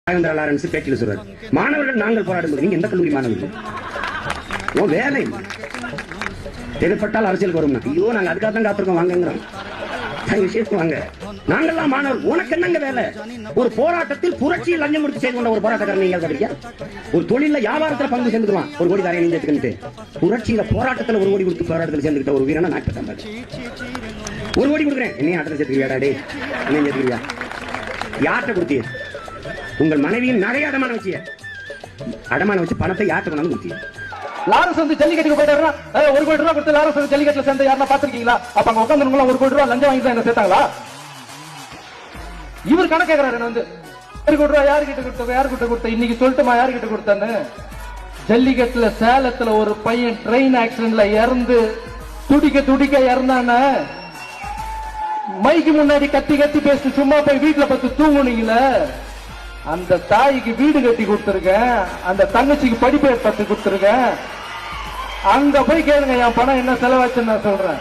பேட்டியில் சொல்றாரு, மாணவர்கள் நாங்கள் போராடும். நீங்க எந்த கல்லூரி மாணவர்கள்? வேலை தேவைப்பட்டால் அரசியல் வரும். ஐயோ நாங்க அதுக்காக தான் காத்திருக்கோம் வாங்கிறோம். வாங்க, நாங்கெல்லாம் மாணவர், உனக்கு என்னங்க வேலை? ஒரு போராட்டத்தில் புரட்சியில் லஞ்சம் கொடுத்து செய்து கொண்ட ஒரு போராட்டக்காரன் நீங்க. ஒரு தொழில வியாபாரத்தில் பங்கு சேர்ந்துக்குவான், 1 கோடி தரையை நீங்க புரட்சியில போராட்டத்தில் 1 கோடி கொடுத்து போராட்டத்தில் சேர்ந்துக்கிட்ட ஒரு வீரனா நான் 1 கோடி கொடுக்குறேன். என்னையும் ஆட்டத்தை சேர்த்துக்கிறியாடே? என்ன சேர்த்துக்கிறியா? யார்கிட்ட கொடுத்திய? உங்கள் மனைவியின் நகை அடமான வச்சு பணத்தை யார்கிட்ட கொண்டாந்து கொடுத்திய? லாரன்ஸ் வந்து ஜல்லிக்கட்டுக்கு போயிட்டாருன்னா 1 கோடி ரூபாய் கொடுத்து லாரன்ஸ் வந்து ஜல்லிக்கட்டுல சேர்ந்த யாரா பாத்துருக்கீங்களா? அப்ப அங்க உட்காந்துருங்களா 1 கோடி ரூபாய் லஞ்சம் வாங்கி என்ன சேர்த்தாங்களா? இவர் கணக்கு கேட்கிறாரு வந்து 1 கோடி ரூபாய் யாருக்கிட்ட கொடுத்த, யாருக்கிட்ட கொடுத்த, இன்னைக்கு சொல்லிட்டுமா யாருக்கிட்ட கொடுத்தான்னு. ஜல்லிக்கட்டுல சேலத்துல ஒரு பையன் ட்ரெயின் ஆக்சிடென்ட்ல இறந்து துடிக்க இறந்தான, மைக்கு முன்னாடி கத்தி பேசி சும்மா போய் வீட்டுல பார்த்து தூங்குனீங்கள, அந்த தாய்க்கு வீடு கட்டி கொடுத்துருக்கேன், அந்த தங்கச்சிக்கு படிப்பு ஏற்படுத்தி கொடுத்துருக்கேன். அங்க போய் கேளுங்க என் பணம் என்ன செலவாச்சுன்னு நான் சொல்றேன்.